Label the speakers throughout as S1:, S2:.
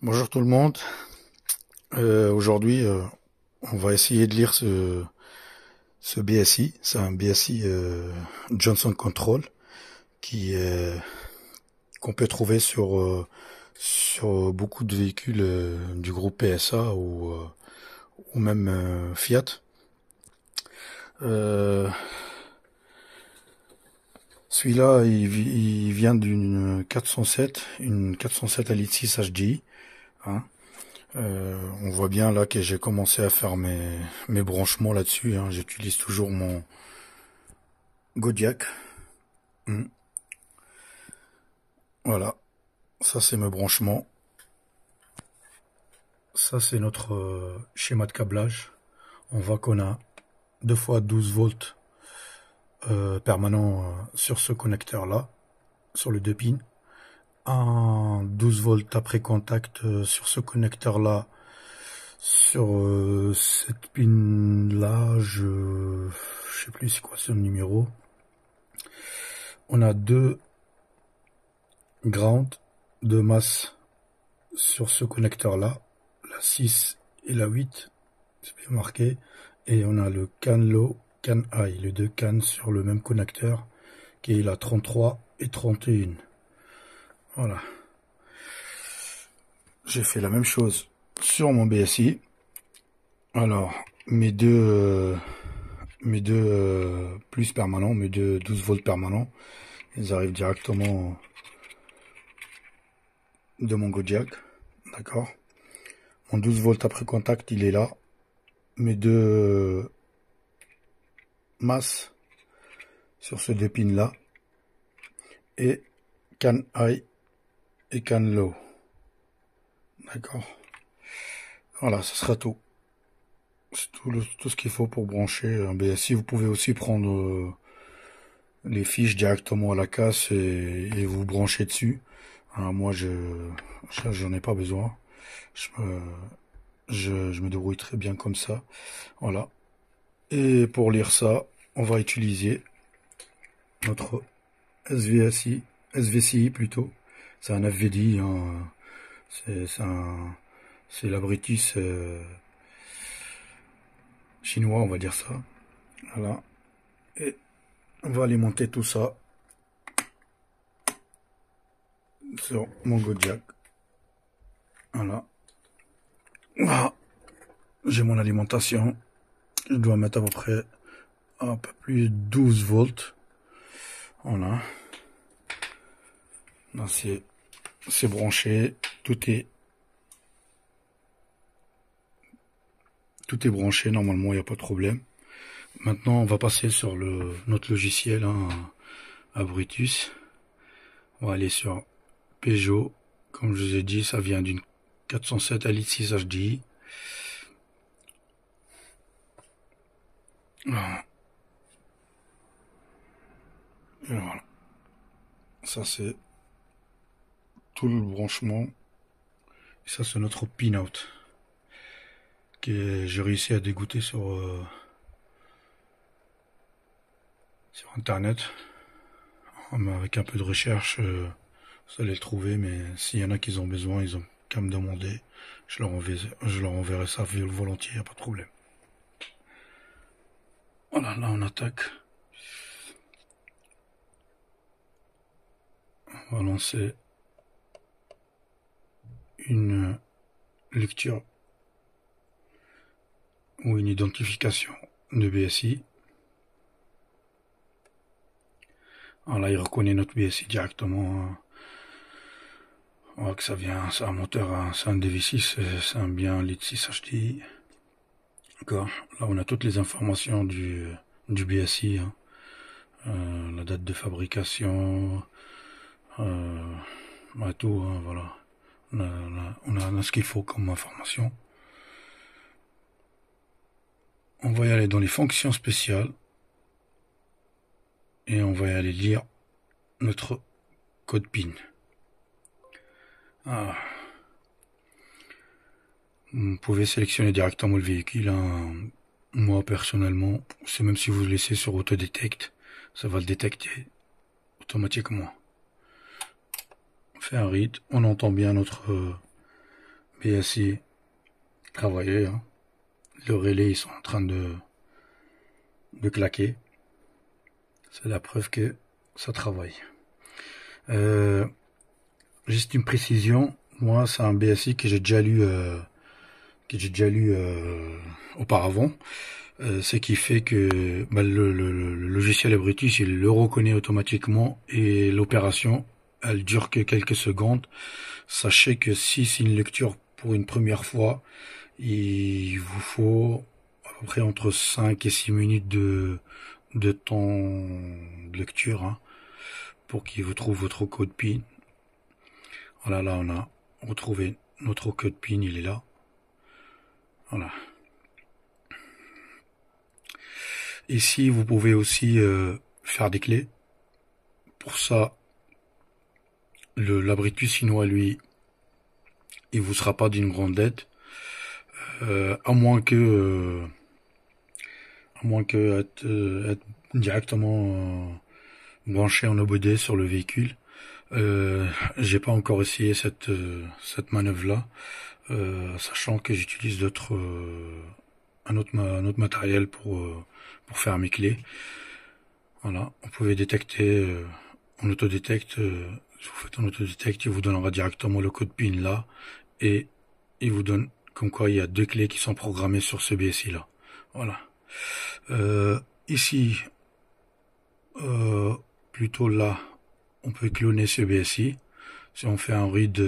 S1: Bonjour tout le monde. Aujourd'hui, on va essayer de lire ce BSI. C'est un BSI Johnson Control qui est qu'on peut trouver sur beaucoup de véhicules du groupe PSA ou même Fiat. Euh, Celui-là, il vient d'une 407, une 407 à litre 6 HDI. Hein. On voit bien là que j'ai commencé à faire mes branchements là-dessus. Hein. J'utilise toujours mon Godiac. Hmm. Voilà, ça c'est mes branchements. Ça c'est notre schéma de câblage. On voit qu'on a 2 fois 12 volts permanent sur ce connecteur là, sur le 2 pins. Un 12 volts après contact sur ce connecteur là. Sur cette pin là, je sais plus c'est quoi ce numéro. On a 2 ground de masse sur ce connecteur là, la 6 et la 8, c'est bien marqué, et on a le can low, can high, les deux cannes sur le même connecteur qui est la 33 et 31. Voilà. J'ai fait la même chose sur mon BSI. Alors, mes deux plus permanents, mes deux 12 volts permanents, ils arrivent directement de mon Godiac. D'accord. Mon 12 volts après contact, il est là. Mes deux masses sur ce 2 pins là. Et can high et can low. D'accord. Voilà, ce sera tout. C'est tout ce qu'il faut pour brancher un BSI. Vous pouvez aussi prendre les fiches directement à la casse et vous brancher dessus. Alors moi, j'en ai pas besoin. Je me débrouille très bien comme ça. Voilà. Et pour lire ça, on va utiliser notre SVCI plutôt. C'est un FVDI. Hein. C'est la British chinois, on va dire ça. Voilà. Et on va alimenter tout ça sur mon Godiac. Voilà. Voilà. J'ai mon alimentation. Je dois mettre à peu près un peu plus de 12 volts. Voilà. Là, c'est branché. Tout est branché. Normalement, il n'y a pas de problème. Maintenant, on va passer sur notre logiciel hein, à Brutus. On va aller sur Peugeot. Comme je vous ai dit, ça vient d'une 407 à litre 6 HDI. Voilà. Et voilà. Ça, c'est tout le branchement. Et ça, c'est notre pin-out. Que j'ai réussi à dégoûter sur internet. Avec un peu de recherche, vous allez le trouver, mais s'il y en a qui ont besoin, ils ont qu'à me demander. Je leur enverrai ça volontiers, y a pas de problème. Voilà, là on attaque. On va lancer une lecture ou une identification de BSI. Alors là, il reconnaît notre BSI directement. On voit que ça vient, c'est un moteur, c'est un DV6, c'est un bien litre 6 HDI. D'accord. Là, on a toutes les informations du BSI. Hein. La date de fabrication, tout, hein, voilà. On a ce qu'il faut comme information. On va y aller dans les fonctions spéciales et on va y aller lire notre code PIN. Ah. Vous pouvez sélectionner directement le véhicule. Hein. Moi personnellement, c'est même si vous le laissez sur Autodetect, ça va le détecter automatiquement. On fait un read, on entend bien notre BSI travailler, hein. Le relais, ils sont en train de claquer. C'est la preuve que ça travaille. Juste une précision, moi c'est un BSI que j'ai déjà lu auparavant. Ce qui fait que le logiciel Abrutis, il le reconnaît automatiquement et l'opération, elle dure que quelques secondes. Sachez que si c'est une lecture pour une première fois, il vous faut à peu près entre 5 et 6 minutes de temps de lecture, hein, pour qu'il vous trouve votre code PIN. Voilà, là on a retrouvé notre code PIN, il est là. Voilà. Ici, vous pouvez aussi faire des clés. Pour ça, l'Abrutis chinois, lui, il vous sera pas d'une grande aide, à moins que être directement branché en OBD sur le véhicule. J'ai pas encore essayé cette manœuvre là, sachant que j'utilise un autre matériel pour faire mes clés. Voilà, vous pouvez détecter en autodétecte. Si vous faites en autodétecte, il vous donnera directement le code PIN là, et il vous donne comme quoi il y a 2 clés qui sont programmées sur ce BSI là. Voilà. Ici, plutôt là, on peut cloner ce BSI. Si on fait un read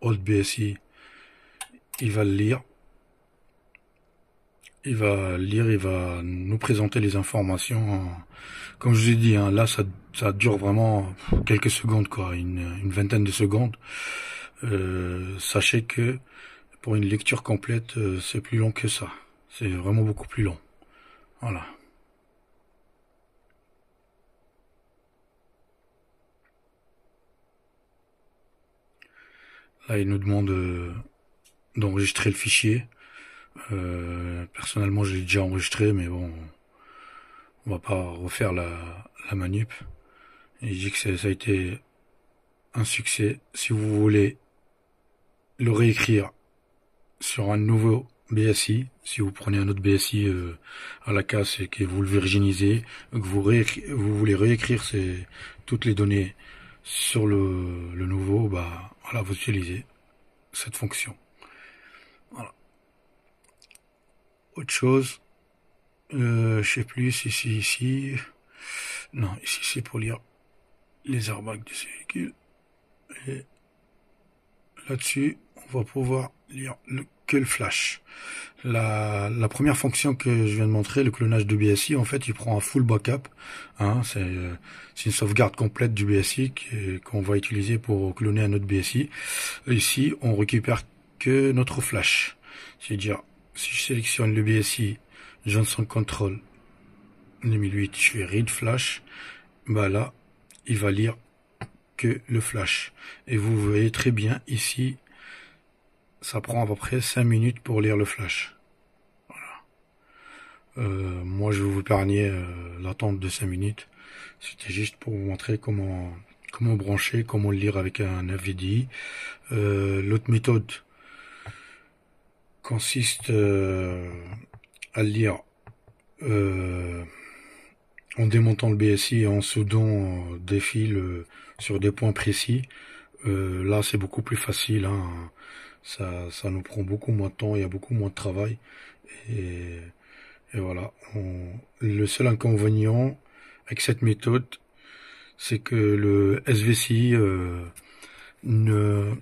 S1: old BSI, il va le lire. Il va nous présenter les informations. Comme je vous ai dit, hein, là ça dure vraiment quelques secondes, quoi, une vingtaine de secondes. Sachez que pour une lecture complète, c'est plus long que ça. C'est vraiment beaucoup plus long. Voilà. Là, il nous demande d'enregistrer le fichier. Personnellement, je l'ai déjà enregistré, mais bon, on va pas refaire la manip. Et il dit que ça a été un succès. Si vous voulez le réécrire sur un nouveau BSI, si vous prenez un autre BSI à la casse et que vous le virginisez, que vous voulez réécrire toutes les données sur le nouveau, bah voilà, vous utilisez cette fonction. Voilà. Autre chose, je sais plus si c'est ici. Non, ici c'est pour lire les airbags de ces véhicules. Et là-dessus, on va pouvoir lire que le flash. La première fonction que je viens de montrer, le clonage de BSI, en fait, il prend un full backup. Hein, c'est une sauvegarde complète du BSI qu'on va utiliser pour cloner un autre BSI. Ici, on récupère que notre flash. C'est-à-dire, si je sélectionne le BSI Johnson Control 2008, je fais read flash, bah là, il va lire que le flash. Et vous voyez très bien ici, ça prend à peu près 5 minutes pour lire le flash. Voilà. Moi, je vais vous épargner l'attente de 5 minutes. C'était juste pour vous montrer comment brancher, comment le lire avec un FVDI. L'autre méthode consiste à le lire en démontant le BSI et en soudant des fils sur des points précis. Là, c'est beaucoup plus facile, hein. Ça nous prend beaucoup moins de temps, il y a beaucoup moins de travail. Et voilà. Le seul inconvénient avec cette méthode, c'est que le SVCI ne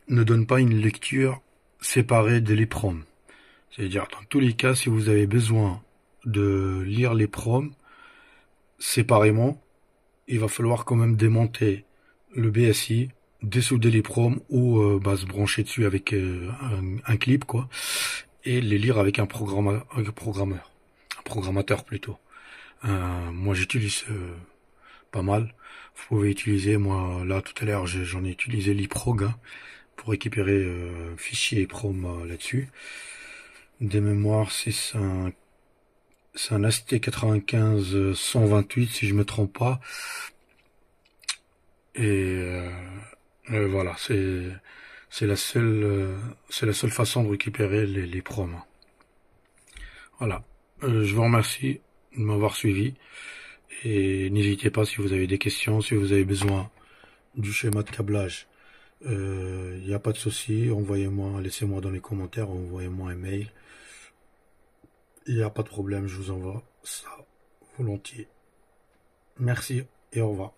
S1: donne pas une lecture séparée de l'EEPROM. C'est-à-dire, dans tous les cas, si vous avez besoin de lire l'EEPROM séparément, il va falloir quand même démonter le BSI, dessouder l'EEPROM ou se brancher dessus avec un clip, quoi, et les lire avec un programmateur plutôt. Moi, j'utilise pas mal. Vous pouvez utiliser, moi là tout à l'heure j'en ai utilisé l'EEPROG, hein, pour récupérer fichier EEPROM là-dessus. De mémoire, c'est un ST95 128 si je me trompe pas. Et voilà, c'est c'est la seule façon de récupérer les proms. Voilà. Je vous remercie de m'avoir suivi. Et n'hésitez pas si vous avez des questions, si vous avez besoin du schéma de câblage. Il n'y a pas de souci, envoyez-moi, laissez-moi dans les commentaires, envoyez-moi un mail. Il n'y a pas de problème, je vous envoie ça volontiers. Merci et au revoir.